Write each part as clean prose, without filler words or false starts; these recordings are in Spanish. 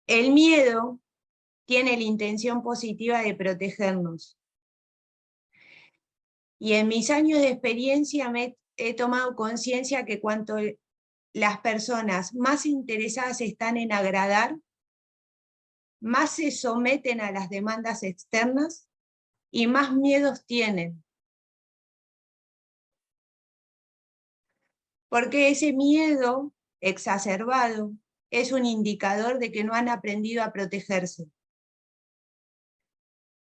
El miedo tiene la intención positiva de protegernos. Y en mis años de experiencia he tomado conciencia que cuanto las personas más interesadas están en agradar, más se someten a las demandas externas y más miedos tienen. Porque ese miedo exacerbado es un indicador de que no han aprendido a protegerse,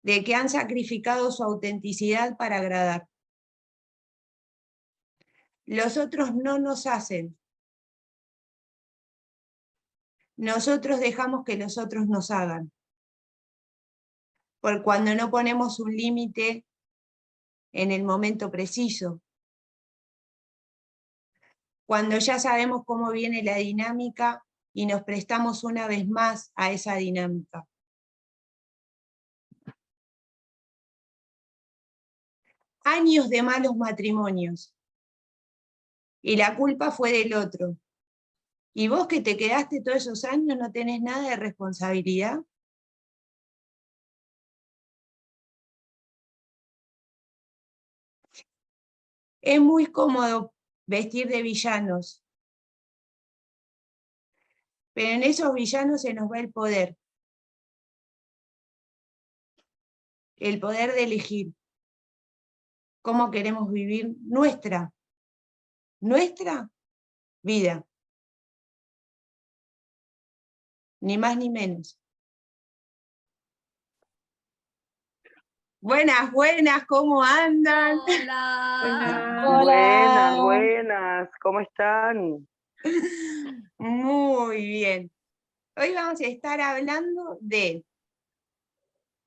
de que han sacrificado su autenticidad para agradar. Los otros no nos hacen. Nosotros dejamos que los otros nos hagan. Por cuando no ponemos un límite en el momento preciso. Cuando ya sabemos cómo viene la dinámica y nos prestamos una vez más a esa dinámica. Años de malos matrimonios. Y la culpa fue del otro. ¿Y vos que te quedaste todos esos años no tenés nada de responsabilidad? Es muy cómodo vestir de villanos, pero en esos villanos se nos va el poder de elegir cómo queremos vivir nuestra vida, ni más ni menos. Buenas, buenas, ¿cómo andan? Hola. Buenas, buenas, ¿cómo están? Muy bien. Hoy vamos a estar hablando de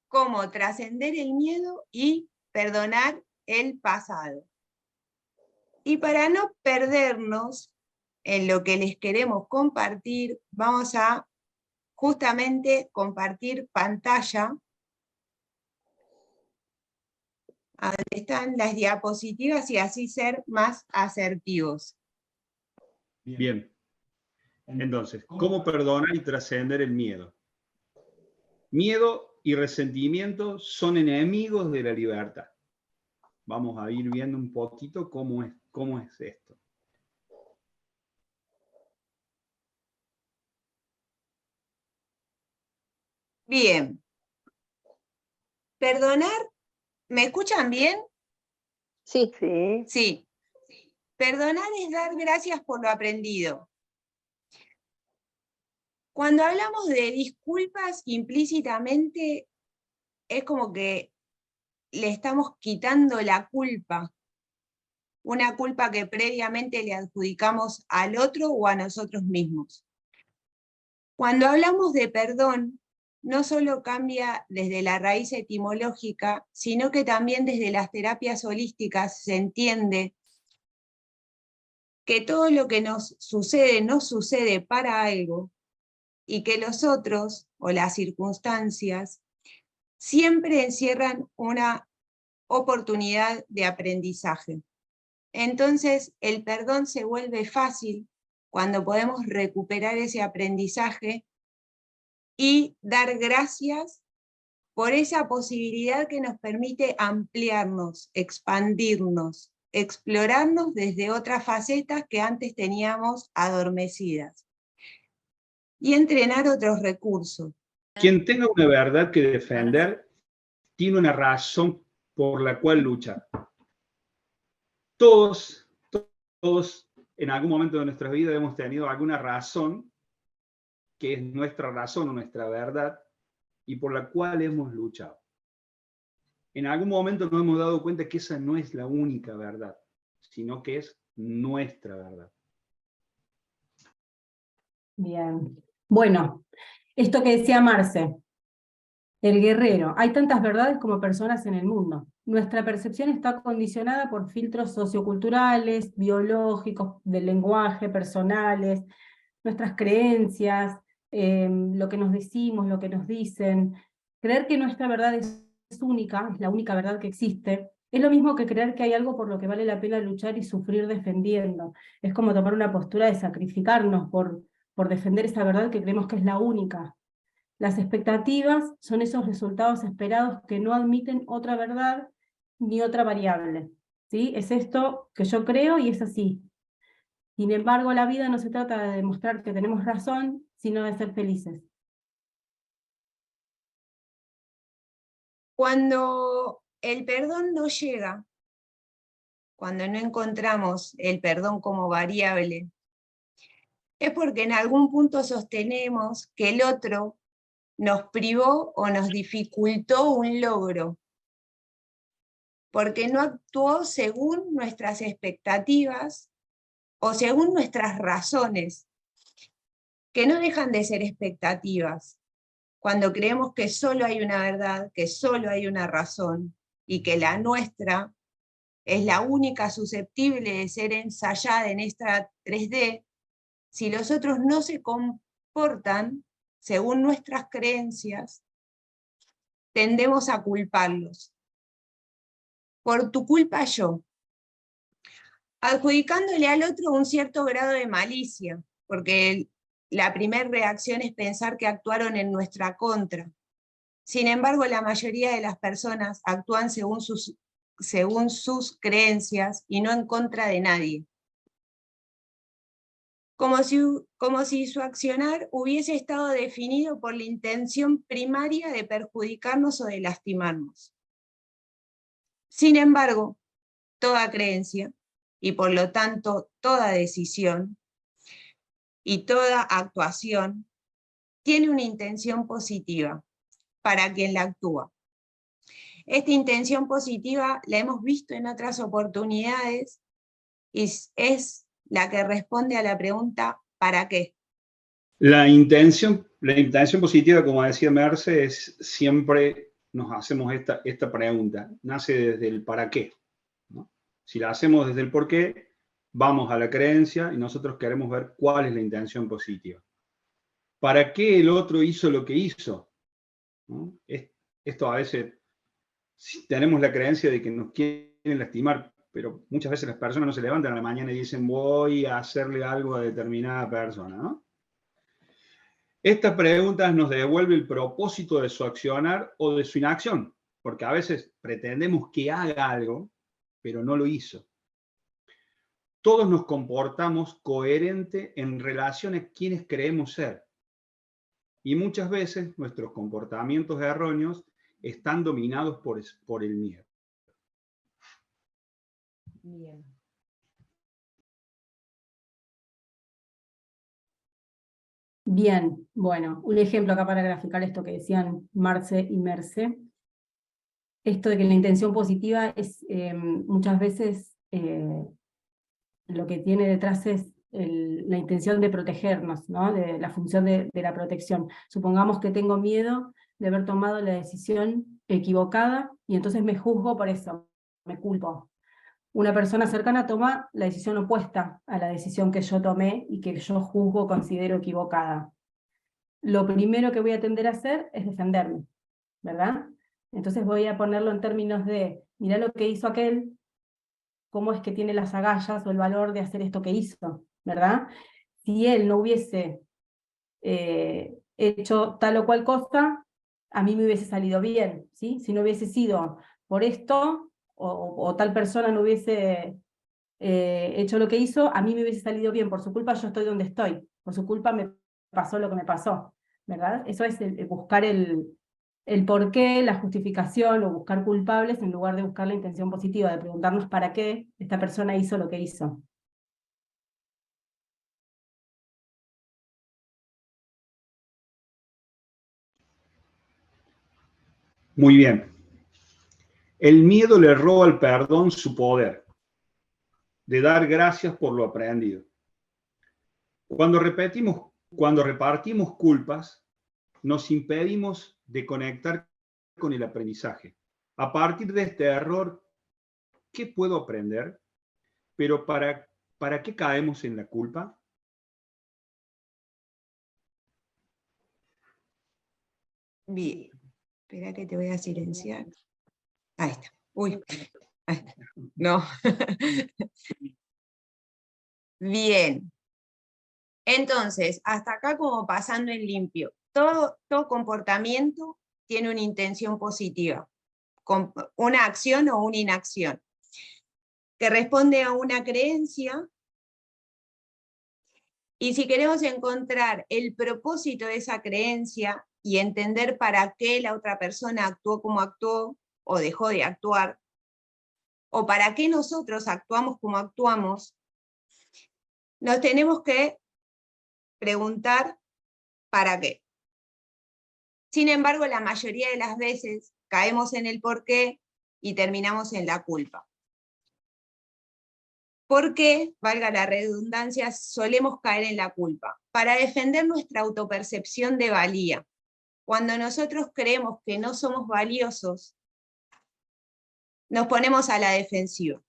cómo trascender el miedo y perdonar el pasado. Y para no perdernos en lo que les queremos compartir, vamos a justamente compartir pantalla, a donde están las diapositivas y así ser más asertivos. Bien. Entonces, ¿cómo perdonar y trascender el miedo? Miedo y resentimiento son enemigos de la libertad. Vamos a ir viendo un poquito cómo es esto. Bien. Perdonar, ¿me escuchan bien? Sí. Sí. Sí. Perdonar es dar gracias por lo aprendido. Cuando hablamos de disculpas, implícitamente es como que le estamos quitando la culpa, una culpa que previamente le adjudicamos al otro o a nosotros mismos. Cuando hablamos de perdón, no solo cambia desde la raíz etimológica, sino que también desde las terapias holísticas se entiende que todo lo que nos sucede para algo, y que los otros o las circunstancias siempre encierran una oportunidad de aprendizaje. Entonces, el perdón se vuelve fácil cuando podemos recuperar ese aprendizaje y dar gracias por esa posibilidad que nos permite ampliarnos, expandirnos, explorarnos desde otras facetas que antes teníamos adormecidas. Y entrenar otros recursos. Quien tenga una verdad que defender, tiene una razón por la cual luchar. Todos en algún momento de nuestra vida hemos tenido alguna razón, que es nuestra razón o nuestra verdad, y por la cual hemos luchado. En algún momento nos hemos dado cuenta que esa no es la única verdad, sino que es nuestra verdad. Bien. Bueno, esto que decía Marce, el guerrero. Hay tantas verdades como personas en el mundo. Nuestra percepción está condicionada por filtros socioculturales, biológicos, del lenguaje, personales, nuestras creencias, lo que nos decimos, lo que nos dicen. Creer que nuestra verdad es única, es la única verdad que existe, es lo mismo que creer que hay algo por lo que vale la pena luchar y sufrir defendiendo. Es como tomar una postura de sacrificarnos por defender esa verdad que creemos que es la única. Las expectativas son esos resultados esperados que no admiten otra verdad ni otra variable. ¿Sí? Es esto que yo creo y es así. Sin embargo, la vida no se trata de demostrar que tenemos razón, sino de ser felices. Cuando el perdón no llega, cuando no encontramos el perdón como variable, es porque en algún punto sostenemos que el otro nos privó o nos dificultó un logro, porque no actuó según nuestras expectativas o según nuestras razones, que no dejan de ser expectativas, cuando creemos que solo hay una verdad, que solo hay una razón, y que la nuestra es la única susceptible de ser ensayada en esta 3D, si los otros no se comportan según nuestras creencias, tendemos a culparlos. Por tu culpa yo, adjudicándole al otro un cierto grado de malicia, porque la primera reacción es pensar que actuaron en nuestra contra. Sin embargo, la mayoría de las personas actúan según sus creencias y no en contra de nadie. Como si su accionar hubiese estado definido por la intención primaria de perjudicarnos o de lastimarnos. Sin embargo, toda creencia, y por lo tanto toda decisión y toda actuación, tiene una intención positiva para quien la actúa. Esta intención positiva la hemos visto en otras oportunidades y es la que responde a la pregunta ¿para qué? La intención positiva, como decía Merce, es siempre nos hacemos esta pregunta. Nace desde el para qué, ¿no? Si la hacemos desde el por qué, vamos a la creencia y nosotros queremos ver cuál es la intención positiva. ¿Para qué el otro hizo lo que hizo? ¿No? Esto a veces tenemos la creencia de que nos quieren lastimar, pero muchas veces las personas no se levantan a la mañana y dicen voy a hacerle algo a determinada persona, ¿no? Estas preguntas nos devuelven el propósito de su accionar o de su inacción, porque a veces pretendemos que haga algo, pero no lo hizo. Todos nos comportamos coherente en relación a quienes creemos ser. Y muchas veces nuestros comportamientos erróneos están dominados por el miedo. Bien. Bien, bueno, un ejemplo acá para graficar esto que decían Marce y Merce. Esto de que la intención positiva es muchas veces lo que tiene detrás es la intención de protegernos, ¿no? De la función de la protección. Supongamos que tengo miedo de haber tomado la decisión equivocada y entonces me juzgo por eso, me culpo. Una persona cercana toma la decisión opuesta a la decisión que yo tomé y que yo juzgo o considero equivocada. Lo primero que voy a tender a hacer es defenderme, ¿verdad? Entonces voy a ponerlo en términos de, mirá lo que hizo aquel, cómo es que tiene las agallas o el valor de hacer esto que hizo, ¿verdad? Si él no hubiese hecho tal o cual cosa, a mí me hubiese salido bien, ¿sí? Si no hubiese sido por esto, o tal persona no hubiese hecho lo que hizo, a mí me hubiese salido bien, por su culpa yo estoy donde estoy, por su culpa me pasó lo que me pasó, ¿verdad? Eso es buscar el porqué, la justificación o buscar culpables en lugar de buscar la intención positiva, de preguntarnos para qué esta persona hizo lo que hizo. Muy bien. El miedo le roba al perdón su poder de dar gracias por lo aprendido. Cuando repartimos culpas, nos impedimos de conectar con el aprendizaje. A partir de este error, ¿qué puedo aprender? Pero ¿para qué caemos en la culpa? Bien. Espera que te voy a silenciar. Ahí está. Uy. Ahí está. No. Bien. Entonces, hasta acá como pasando en limpio. todo comportamiento tiene una intención positiva, una acción o una inacción, que responde a una creencia. Y si queremos encontrar el propósito de esa creencia y entender para qué la otra persona actuó como actuó o dejó de actuar, o para qué nosotros actuamos como actuamos, nos tenemos que preguntar para qué. Sin embargo, la mayoría de las veces caemos en el por qué y terminamos en la culpa. ¿Por qué, valga la redundancia, solemos caer en la culpa? Para defender nuestra autopercepción de valía. Cuando nosotros creemos que no somos valiosos, nos ponemos a la defensiva.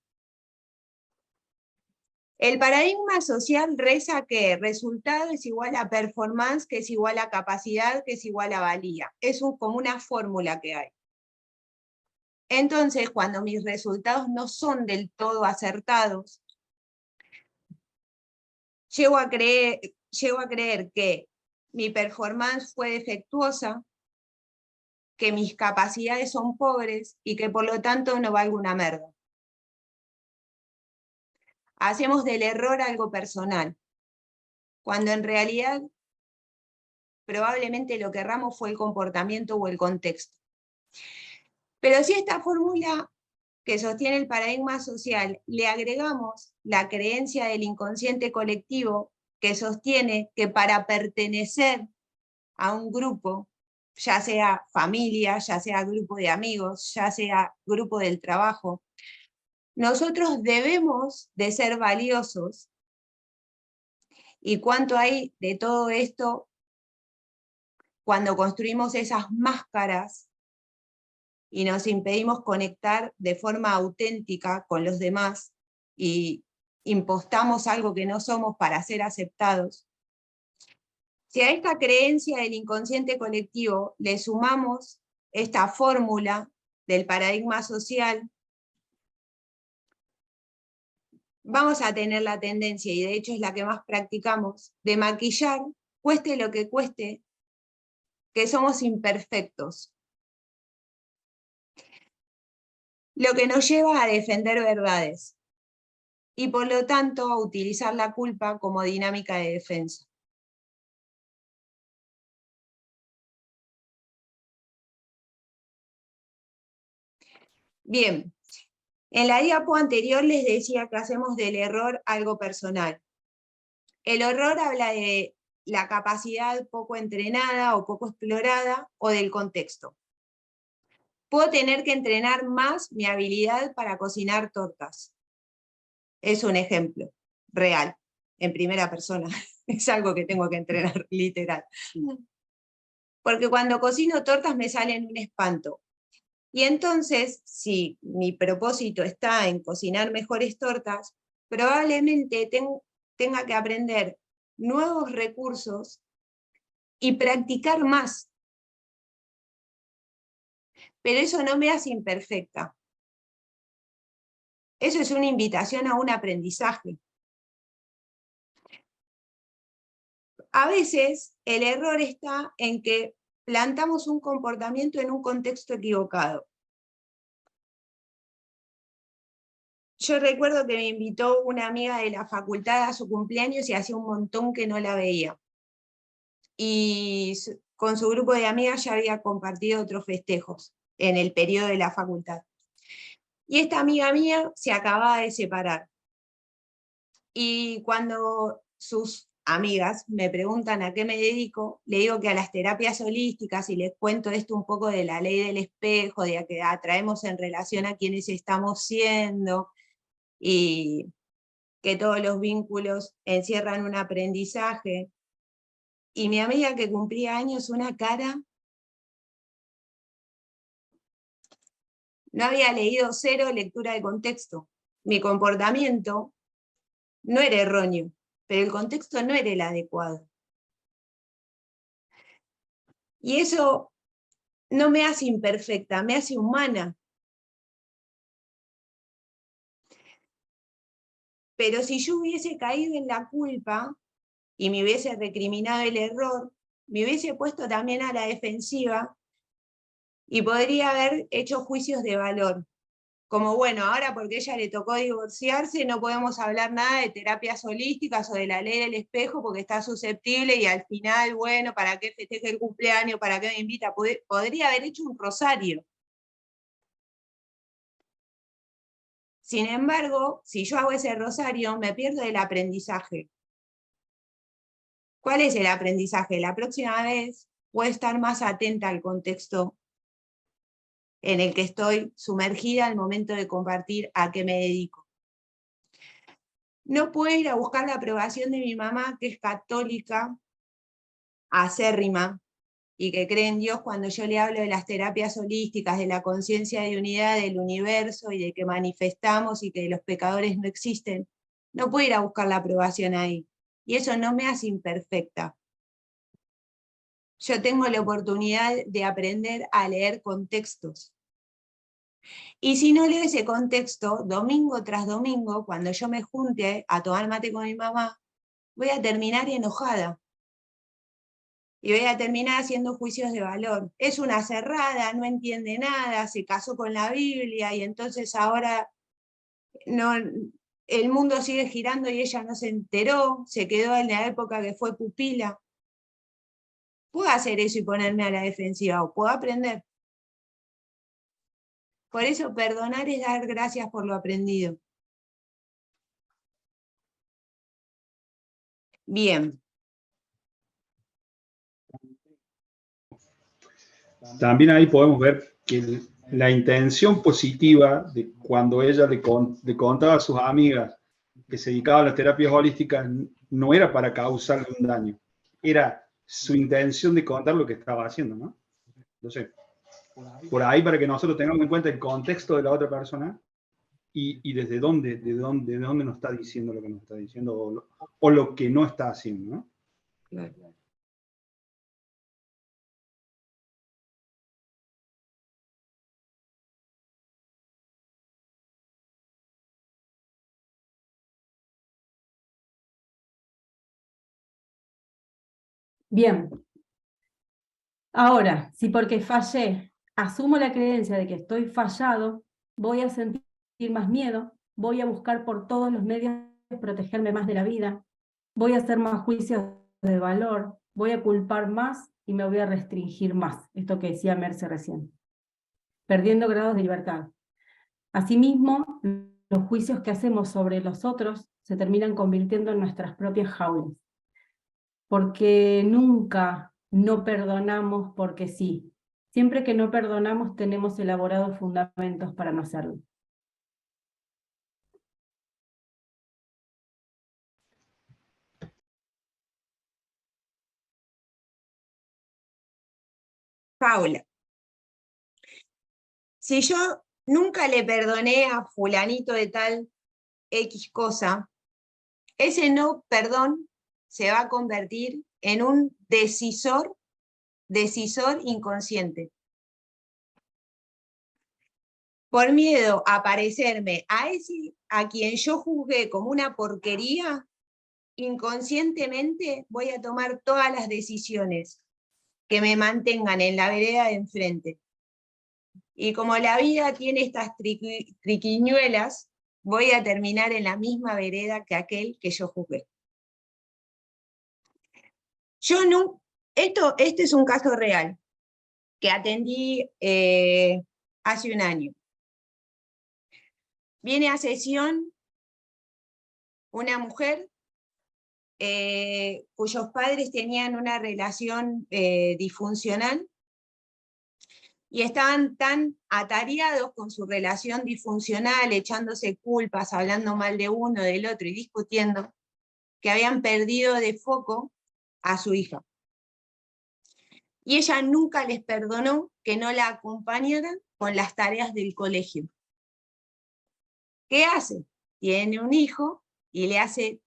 El paradigma social reza que resultado es igual a performance, que es igual a capacidad, que es igual a valía. Es como una fórmula que hay. Entonces, cuando mis resultados no son del todo acertados, llego a creer que mi performance fue defectuosa, que mis capacidades son pobres y que por lo tanto no valgo una merda. Hacemos del error algo personal, cuando en realidad probablemente lo que erramos fue el comportamiento o el contexto. Pero si a esta fórmula que sostiene el paradigma social le agregamos la creencia del inconsciente colectivo que sostiene que para pertenecer a un grupo, ya sea familia, ya sea grupo de amigos, ya sea grupo del trabajo, nosotros debemos de ser valiosos. ¿Y cuánto hay de todo esto cuando construimos esas máscaras y nos impedimos conectar de forma auténtica con los demás y impostamos algo que no somos para ser aceptados? Si a esta creencia del inconsciente colectivo le sumamos esta fórmula del paradigma social, vamos a tener la tendencia, y de hecho es la que más practicamos, de maquillar, cueste lo que cueste, que somos imperfectos. Lo que nos lleva a defender verdades y por lo tanto a utilizar la culpa como dinámica de defensa. Bien, en la diapo anterior les decía que hacemos del error algo personal. El error habla de la capacidad poco entrenada o poco explorada o del contexto. Puedo tener que entrenar más mi habilidad para cocinar tortas. Es un ejemplo real, en primera persona. Es algo que tengo que entrenar, literal. Porque cuando cocino tortas me salen un espanto. Y entonces, si mi propósito está en cocinar mejores tortas, probablemente tenga que aprender nuevos recursos y practicar más. Pero eso no me hace imperfecta. Eso es una invitación a un aprendizaje. A veces el error está en que plantamos un comportamiento en un contexto equivocado. Yo recuerdo que me invitó una amiga de la facultad a su cumpleaños y hacía un montón que no la veía. Y con su grupo de amigas ya había compartido otros festejos en el periodo de la facultad. Y esta amiga mía se acababa de separar. Y cuando sus amigas me preguntan a qué me dedico, le digo que a las terapias holísticas, y les cuento esto un poco de la ley del espejo, de que atraemos en relación a quienes estamos siendo, y que todos los vínculos encierran un aprendizaje. Y mi amiga, que cumplía años, una cara, no había leído cero lectura de contexto. Mi comportamiento no era erróneo, pero el contexto no era el adecuado. Y eso no me hace imperfecta, me hace humana. Pero si yo hubiese caído en la culpa y me hubiese recriminado el error, me hubiese puesto también a la defensiva y podría haber hecho juicios de valor. Como, bueno, ahora porque ella le tocó divorciarse, no podemos hablar nada de terapias holísticas o de la ley del espejo porque está susceptible y al final, bueno, ¿para qué festeje el cumpleaños? ¿Para qué me invita? Podría haber hecho un rosario. Sin embargo, si yo hago ese rosario, me pierdo el aprendizaje. ¿Cuál es el aprendizaje? La próxima vez puedo estar más atenta al contexto en el que estoy sumergida al momento de compartir a qué me dedico. No puedo ir a buscar la aprobación de mi mamá, que es católica, acérrima, y que cree en Dios cuando yo le hablo de las terapias holísticas, de la conciencia de unidad del universo y de que manifestamos y que los pecadores no existen. No puedo ir a buscar la aprobación ahí. Y eso no me hace imperfecta. Yo tengo la oportunidad de aprender a leer contextos. Y si no leo ese contexto, domingo tras domingo, cuando yo me junte a tomar mate con mi mamá, voy a terminar enojada. Y voy a terminar haciendo juicios de valor. Es una cerrada, no entiende nada, se casó con la Biblia y entonces ahora no, el mundo sigue girando y ella no se enteró, se quedó en la época que fue pupila. Puedo hacer eso y ponerme a la defensiva, o puedo aprender. Por eso perdonar es dar gracias por lo aprendido. Bien. También ahí podemos ver que la intención positiva de cuando ella le contaba a sus amigas que se dedicaba a las terapias holísticas no era para causarle un daño, era su intención de contar lo que estaba haciendo, ¿no? Entonces, por ahí para que nosotros tengamos en cuenta el contexto de la otra persona y desde dónde nos está diciendo lo que nos está diciendo o lo que no está haciendo, ¿no? Claro. Bien. Ahora, si porque fallé, asumo la creencia de que estoy fallado, voy a sentir más miedo, voy a buscar por todos los medios protegerme más de la vida, voy a hacer más juicios de valor, voy a culpar más y me voy a restringir más, esto que decía Merce recién, perdiendo grados de libertad. Asimismo, los juicios que hacemos sobre los otros se terminan convirtiendo en nuestras propias jaulas, porque nunca no perdonamos porque sí. Siempre que no perdonamos tenemos elaborados fundamentos para no hacerlo. Paula, si yo nunca le perdoné a fulanito de tal X cosa, ese no perdón se va a convertir en un decisor inconsciente. Por miedo a parecerme a quien yo juzgué como una porquería, inconscientemente voy a tomar todas las decisiones que me mantengan en la vereda de enfrente. Y como la vida tiene estas triquiñuelas, voy a terminar en la misma vereda que aquel que yo juzgué. Yo no, este es un caso real que atendí hace un año. Viene a sesión una mujer cuyos padres tenían una relación disfuncional y estaban tan atareados con su relación disfuncional, echándose culpas, hablando mal de uno, del otro y discutiendo, que habían perdido de foco a su hija. Y ella nunca les perdonó que no la acompañaran con las tareas del colegio. ¿Qué hace? Tiene un hijo y le hace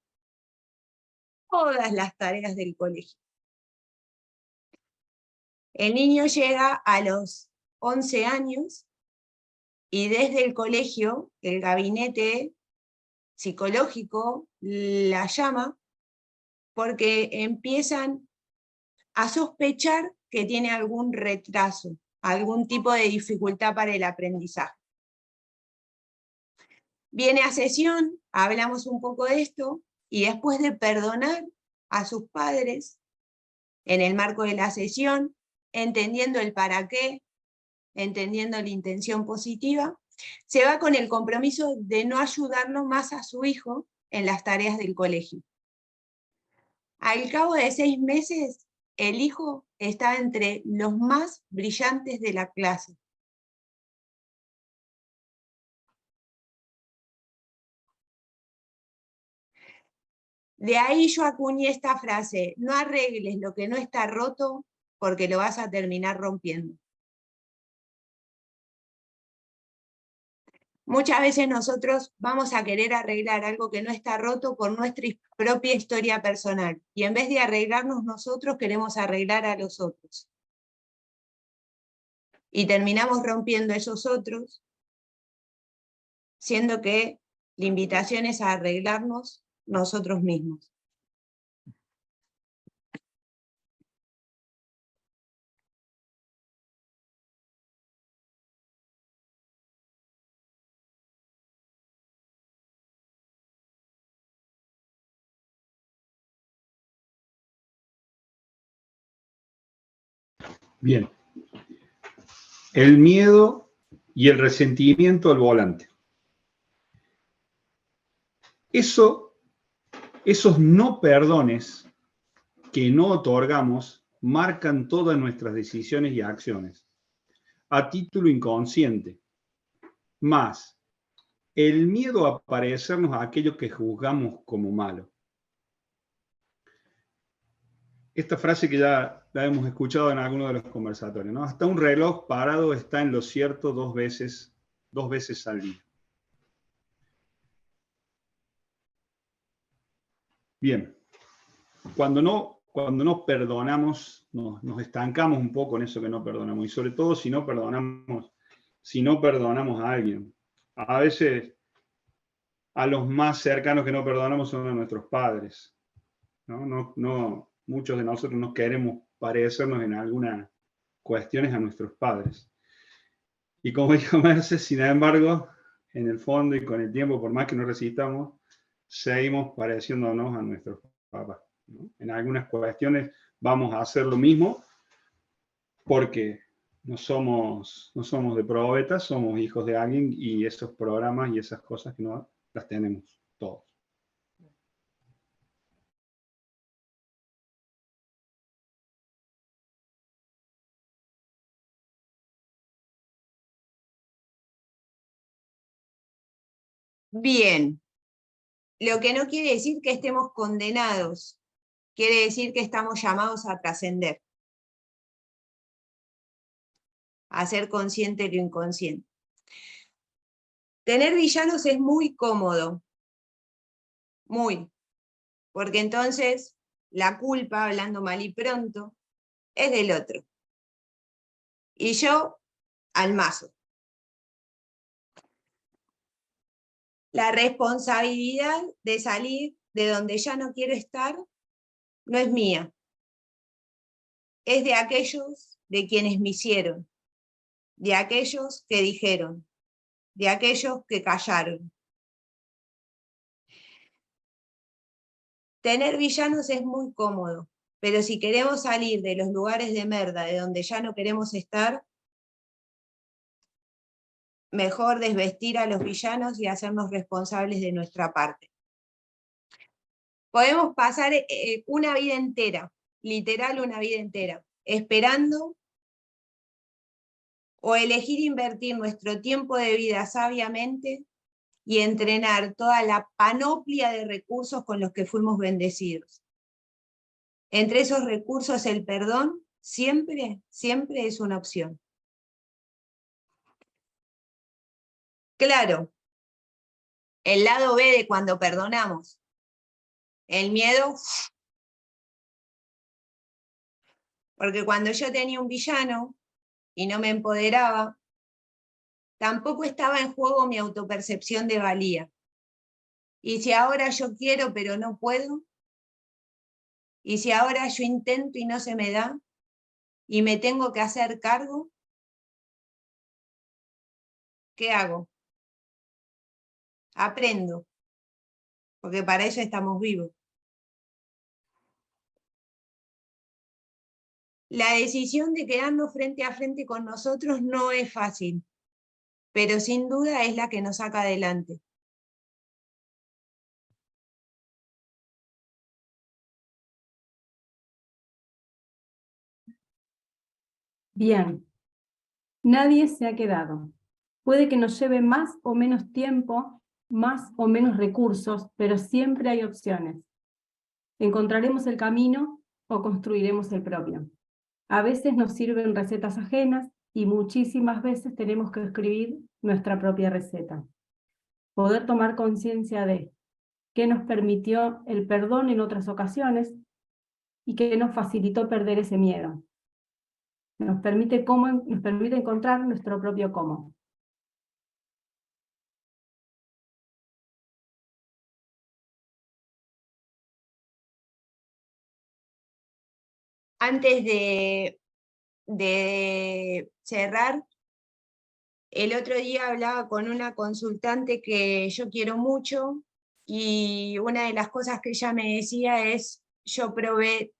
todas las tareas del colegio. El niño llega a los 11 años y desde el colegio, el gabinete psicológico la llama porque empiezan a sospechar que tiene algún retraso, algún tipo de dificultad para el aprendizaje. Viene a sesión, hablamos un poco de esto, y después de perdonar a sus padres, en el marco de la sesión, entendiendo el para qué, entendiendo la intención positiva, se va con el compromiso de no ayudarlo más a su hijo en las tareas del colegio. Al cabo de 6 meses, el hijo está entre los más brillantes de la clase. De ahí yo acuñé esta frase: no arregles lo que no está roto porque lo vas a terminar rompiendo. Muchas veces nosotros vamos a querer arreglar algo que no está roto por nuestra propia historia personal, y en vez de arreglarnos nosotros, queremos arreglar a los otros. Y terminamos rompiendo a esos otros, siendo que la invitación es a arreglarnos nosotros mismos. Bien. El miedo y el resentimiento al volante. Esos no perdones que no otorgamos marcan todas nuestras decisiones y acciones a título inconsciente, más el miedo a parecernos a aquello que juzgamos como malo. Esta frase que ya la hemos escuchado en alguno de los conversatorios, ¿no? Hasta un reloj parado está en lo cierto dos veces al día. Bien, cuando no perdonamos, nos estancamos un poco en eso que no perdonamos, y sobre todo si no perdonamos a alguien. A veces a los más cercanos que no perdonamos son a nuestros padres, ¿no? Muchos de nosotros no queremos parecernos en algunas cuestiones a nuestros padres. Y como dijo Merce, sin embargo, en el fondo y con el tiempo, por más que nos resistamos, seguimos pareciéndonos a nuestros papás, ¿no? En algunas cuestiones vamos a hacer lo mismo porque no somos de probetas, somos hijos de alguien, y esos programas y esas cosas que no las tenemos todos. Bien, lo que no quiere decir que estemos condenados, quiere decir que estamos llamados a trascender, a ser consciente de lo inconsciente. Tener villanos es muy cómodo, muy, porque entonces la culpa, hablando mal y pronto, es del otro. Y yo al mazo. La responsabilidad de salir de donde ya no quiero estar no es mía. Es de aquellos de quienes me hicieron, de aquellos que dijeron, de aquellos que callaron. Tener villanos es muy cómodo, pero si queremos salir de los lugares de merda de donde ya no queremos estar, mejor desvestir a los villanos y hacernos responsables de nuestra parte. Podemos pasar una vida entera, literal una vida entera, esperando o elegir invertir nuestro tiempo de vida sabiamente y entrenar toda la panoplia de recursos con los que fuimos bendecidos. Entre esos recursos, el perdón siempre es una opción. Claro, el lado B de cuando perdonamos. El miedo, porque cuando yo tenía un villano y no me empoderaba, tampoco estaba en juego mi autopercepción de valía. Y si ahora yo quiero pero no puedo, Y si ahora yo intento y no se me da, y me tengo que hacer cargo, ¿qué hago? Aprendo, porque para eso estamos vivos. La decisión de quedarnos frente a frente con nosotros no es fácil, pero sin duda es la que nos saca adelante. Bien, nadie se ha quedado. Puede que nos lleve más o menos tiempo, más o menos recursos, pero siempre hay opciones. Encontraremos el camino o construiremos el propio. A veces nos sirven recetas ajenas y muchísimas veces tenemos que escribir nuestra propia receta. Poder tomar conciencia de qué nos permitió el perdón en otras ocasiones y qué nos facilitó perder ese miedo. Nos permite encontrar nuestro propio cómo. Antes de cerrar, el otro día hablaba con una consultante que yo quiero mucho y una de las cosas que ella me decía es, yo probé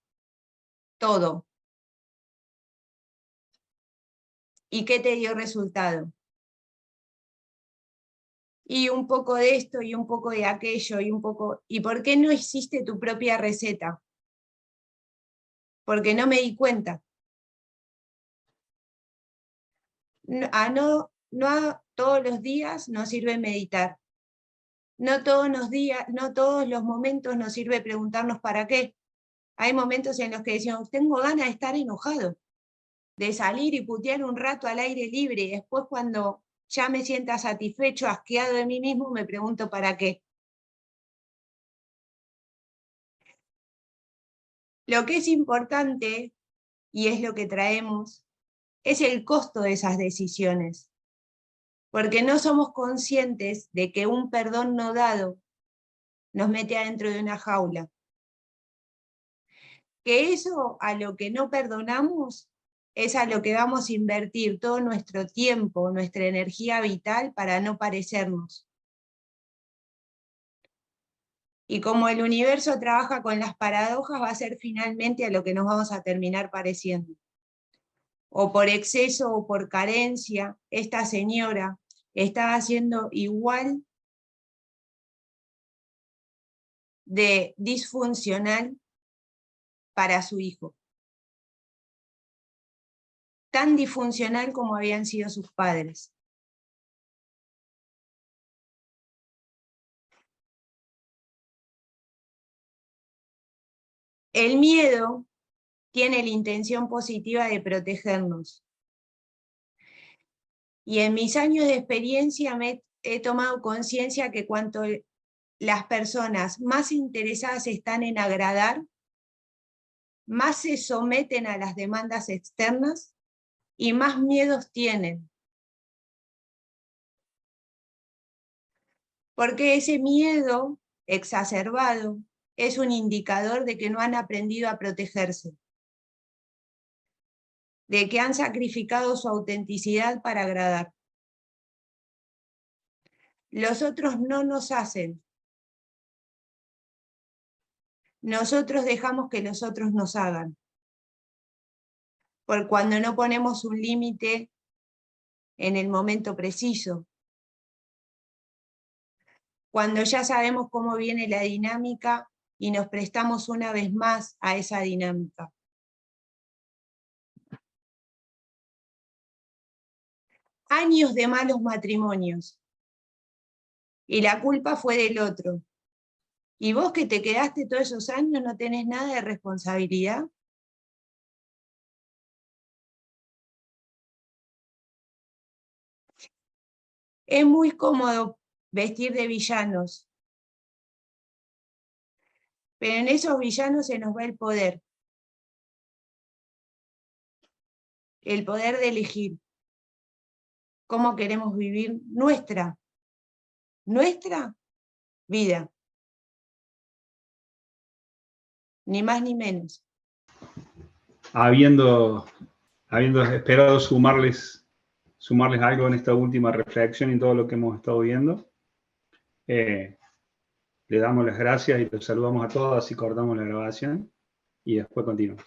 todo. ¿Y qué te dio resultado? Y un poco de esto y un poco de aquello y un poco... ¿Y por qué no hiciste tu propia receta? Porque no me di cuenta. No todos los días nos sirve meditar. No todos los momentos nos sirve preguntarnos para qué. Hay momentos en los que decimos, tengo ganas de estar enojado, de salir y putear un rato al aire libre, y después cuando ya me sienta satisfecho, asqueado de mí mismo, me pregunto para qué. Lo que es importante, y es lo que traemos, es el costo de esas decisiones, porque no somos conscientes de que un perdón no dado nos mete adentro de una jaula. Que eso a lo que no perdonamos es a lo que vamos a invertir todo nuestro tiempo, nuestra energía vital para no parecernos. Y como el universo trabaja con las paradojas, va a ser finalmente a lo que nos vamos a terminar pareciendo. O por exceso o por carencia, esta señora estaba haciendo igual de disfuncional para su hijo. Tan disfuncional como habían sido sus padres. El miedo tiene la intención positiva de protegernos. Y en mis años de experiencia he tomado conciencia que cuanto las personas más interesadas están en agradar, más se someten a las demandas externas y más miedos tienen. Porque ese miedo exacerbado es un indicador de que no han aprendido a protegerse, de que han sacrificado su autenticidad para agradar. Los otros no nos hacen. Nosotros dejamos que los otros nos hagan. Por cuando no ponemos un límite en el momento preciso. Cuando ya sabemos cómo viene la dinámica y nos prestamos una vez más a esa dinámica. Años de malos matrimonios. Y la culpa fue del otro. ¿Y vos que te quedaste todos esos años no tenés nada de responsabilidad? Es muy cómodo vestir de villanos, pero en esos villanos se nos va el poder de elegir cómo queremos vivir nuestra vida. ni más ni menos. Habiendo esperado sumarles algo en esta última reflexión y todo lo que hemos estado viendo, le damos las gracias y los saludamos a todos y cortamos la grabación y después continuamos.